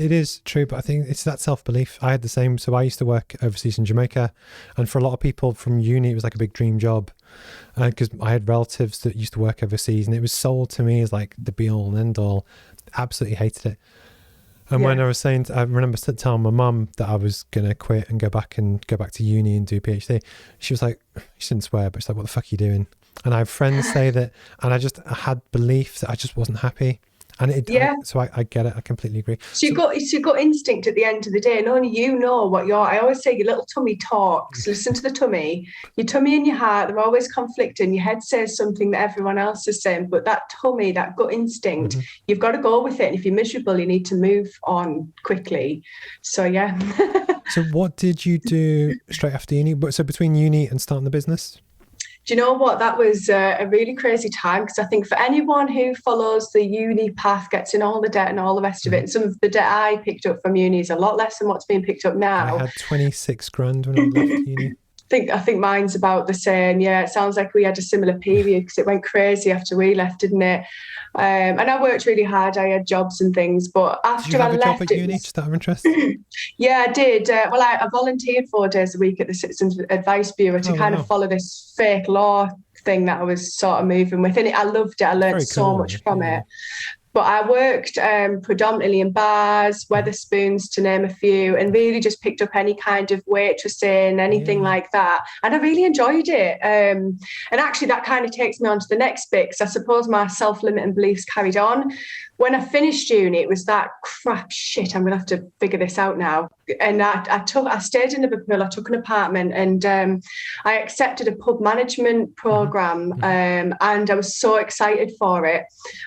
It is true, but I think it's that self-belief. I had the same. So I used to work overseas in Jamaica, and for a lot of people from uni, it was like a big dream job, because I had relatives that used to work overseas, and it was sold to me as like the be-all and end-all. Absolutely hated it. And when I was saying, I remember telling my mum that I was going to quit and go back to uni and do a PhD. She was like, she didn't swear, but she's like, what the fuck are you doing? And I have friends say that, and I had belief that I just wasn't happy. And so I get it. I completely agree. So you've got instinct at the end of the day, and only you know what I always say your little tummy talks. Listen to the tummy. Your tummy and your heart, they're always conflicting. Your head says something that everyone else is saying, but that tummy, that gut instinct, you've got to go with it. And if you're miserable, you need to move on quickly. So, yeah. So what did you do straight after uni? So between uni and starting the business? Do you know what? That was a really crazy time, because I think for anyone who follows the uni path, gets in all the debt and all the rest of it, and some of the debt I picked up from uni is a lot less than what's being picked up now. I had 26 grand when I left uni. I think mine's about the same. Yeah, it sounds like we had a similar period, because it went crazy after we left, didn't it? And I worked really hard. I had jobs and things, but after I left, did you have a job at uni? Just out of interest? Yeah, I did. I volunteered 4 days a week at the Citizens Advice Bureau to kind of follow this fake law thing that I was sort of moving with, and I loved it. I learned so much from it. But I worked predominantly in bars, Weatherspoons, to name a few, and really just picked up any kind of waitressing, anything like that. And I really enjoyed it. And actually, that kind of takes me on to the next bit, because I suppose my self-limiting beliefs carried on. When I finished uni, it was that crap shit. I'm going to have to figure this out now. And I stayed in Liverpool. I took an apartment, and I accepted a pub management program, and I was so excited for it.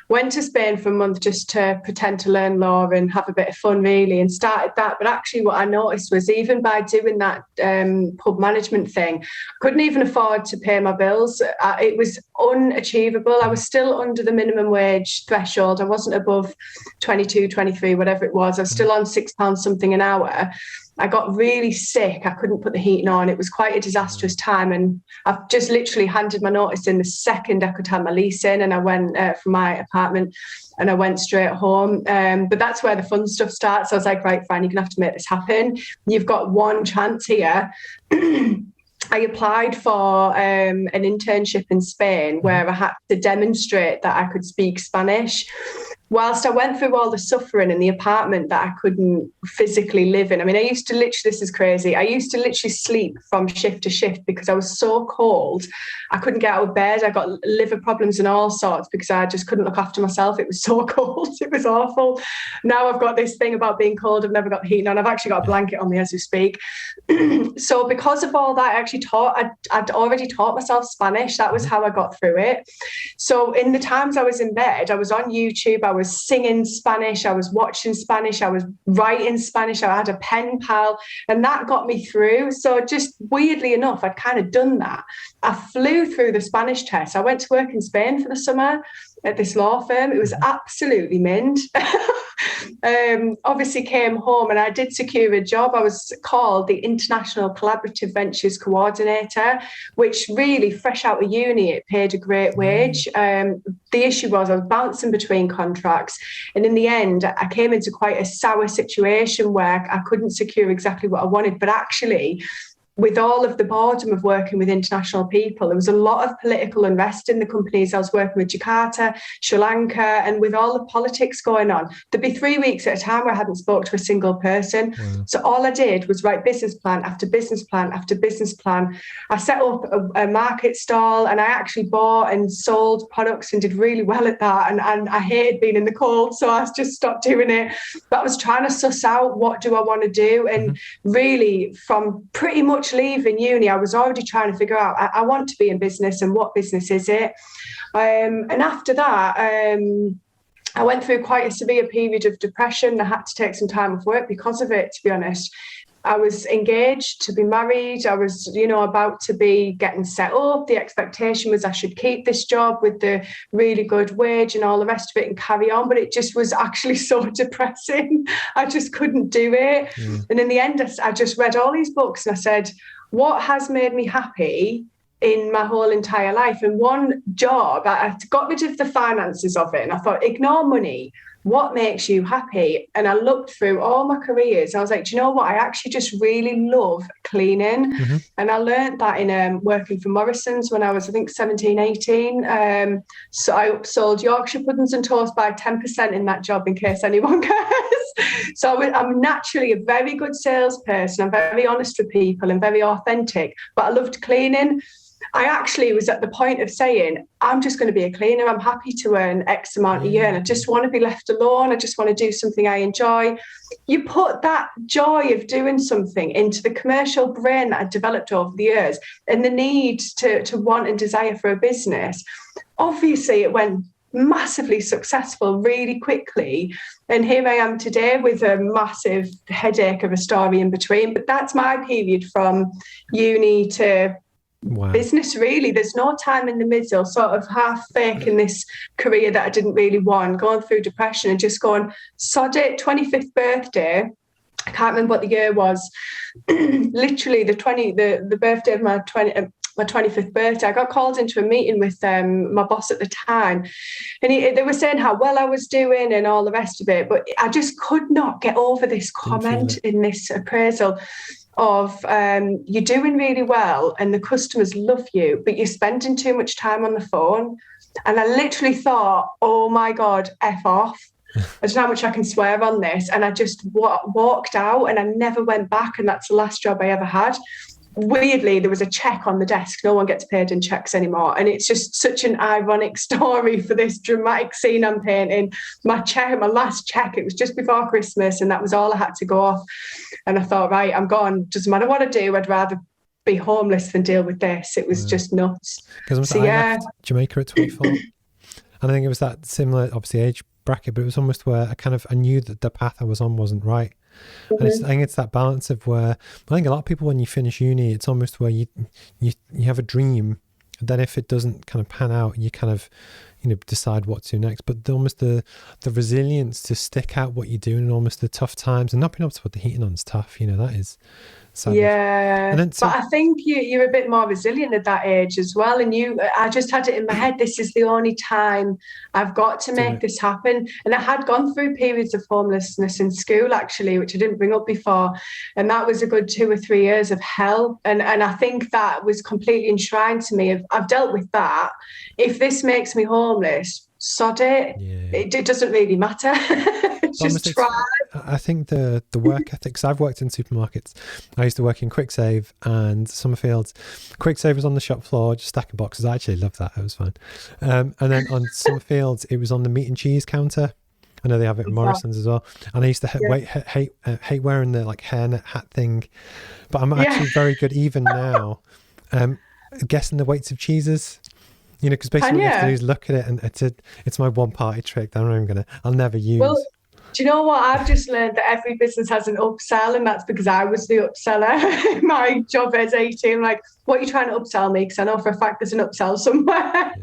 Went to Spain for a month just to pretend to learn law and have a bit of fun, really, and started that. But actually, what I noticed was, even by doing that pub management thing, I couldn't even afford to pay my bills. It was unachievable. I was still under the minimum wage threshold. I wasn't above 22, 23, whatever it was. I was still on £6 something an hour. I got really sick. I couldn't put the heating on. It was quite a disastrous time. And I've just literally handed my notice in the second I could have my lease in. And I went from my apartment and I went straight home. But that's where the fun stuff starts. I was like, right, fine, you're going to have to make this happen. You've got one chance here. I applied for an internship in Spain where I had to demonstrate that I could speak Spanish. Whilst I went through all the suffering in the apartment that I couldn't physically live in. I mean, this is crazy. I used to literally sleep from shift to shift because I was so cold. I couldn't get out of bed. I got liver problems and all sorts because I just couldn't look after myself. It was so cold. It was awful. Now I've got this thing about being cold. I've never got the heating on. I've actually got a blanket on me as we speak. So because of all that, I'd already taught myself Spanish. That was how I got through it. So in the times I was in bed, I was on YouTube. I was singing Spanish, I was watching Spanish, I was writing Spanish, I had a pen pal, and that got me through. So just weirdly enough, I'd kind of done that. I flew through the Spanish test. I went to work in Spain for the summer at this law firm. It was absolutely mint. Obviously came home and I did secure a job. I was called the International Collaborative Ventures Coordinator, which really, fresh out of uni, it paid a great wage. The issue was I was bouncing between contracts, and in the end I came into quite a sour situation where I couldn't secure exactly what I wanted, but actually, with all of the boredom of working with international people, there was a lot of political unrest in the companies I was working with, Jakarta, Sri Lanka, and with all the politics going on, there'd be 3 weeks at a time where I hadn't spoke to a single person. Wow. So all I did was write business plan after business plan after business plan. I set up a market stall, and I actually bought and sold products and did really well at that. And I hated being in the cold, so I just stopped doing it. But I was trying to suss out, what do I want to do? And really, from pretty much leaving uni, I was already trying to figure out, I want to be in business, and what business is it? And after that, I went through quite a severe period of depression. I had to take some time off work because of it, to be honest. I was engaged to be married. I was, about to be getting set up. The expectation was I should keep this job with the really good wage and all the rest of it and carry on. But it just was actually so depressing. I just couldn't do it. Mm. And in the end, I just read all these books and I said, what has made me happy in my whole entire life? And one job, I got rid of the finances of it. And I thought, ignore money. what makes you happy? And I looked through all my careers. I was like, do you know what? I actually just really love cleaning. Mm-hmm. And I learned that in working for Morrison's when I was, I think, 17, 18. So I sold Yorkshire puddings and toast by 10% in that job, in case anyone cares. So I'm naturally a very good salesperson. I'm very honest with people and very authentic, but I loved cleaning. I actually was at the point of saying, I'm just going to be a cleaner. I'm happy to earn X amount a year and I just want to be left alone. I just want to do something I enjoy. You put that joy of doing something into the commercial brain that I developed over the years and the need to want and desire for a business. Obviously, it went massively successful really quickly. And here I am today with a massive headache of a story in between. But that's my period from uni to business, really. There's no time in the middle, sort of half faking this career that I didn't really want, going through depression and just going, sod it, 25th birthday. I can't remember what the year was. Literally the birthday of my 25th birthday, I got called into a meeting with my boss at the time, and they were saying how well I was doing and all the rest of it, but I just could not get over this comment in this appraisal of you're doing really well and the customers love you, but you're spending too much time on the phone. And I literally thought, oh my God, F off. I don't know how much I can swear on this. And I just walked out and I never went back. And that's the last job I ever had. Weirdly, there was a check on the desk. No one gets paid in checks anymore. And it's just such an ironic story for this dramatic scene I'm painting. My last check, it was just before Christmas, and that was all I had to go off. And I thought, right, I'm gone. Doesn't matter what I do, I'd rather be homeless than deal with this. It was just nuts. Because I left Jamaica at 24. And I think it was that similar, obviously, age bracket, but it was almost where I knew that the path I was on wasn't right. And I think it's that balance of where I think a lot of people, when you finish uni, it's almost where you have a dream, and then if it doesn't kind of pan out, you kind of decide what to do next. But almost the resilience to stick out what you're doing, and almost the tough times, and not being able to put the heating on is tough. That is savage. Yeah, and then, but I think you're a bit more resilient at that age as well. And I just had it in my head, this is the only time I've got to make this happen. And I had gone through periods of homelessness in school, actually, which I didn't bring up before. And that was a good 2 or 3 years of hell. And I think that was completely enshrined to me. I've dealt with that. If this makes me homeless, sod it. Yeah. It doesn't really matter. Just try. I think the work ethic, because I've worked in supermarkets. I used to work in Quick Save and Summerfields. Quick Save was on the shop floor, just stacking boxes. I actually loved that. It was fun. And then on Summerfields, it was on the meat and cheese counter. I know they have it in Morrison's as well. And I used to hate wearing the hairnet hat thing. But I'm actually very good even now guessing the weights of cheeses. Because basically what you have to do is look at it, and it's my one party trick that I'll never use. Well, do you know what? I've just learned that every business has an upsell, and that's because I was the upseller. My job as 18, like, what are you trying to upsell me? Because I know for a fact there's an upsell somewhere.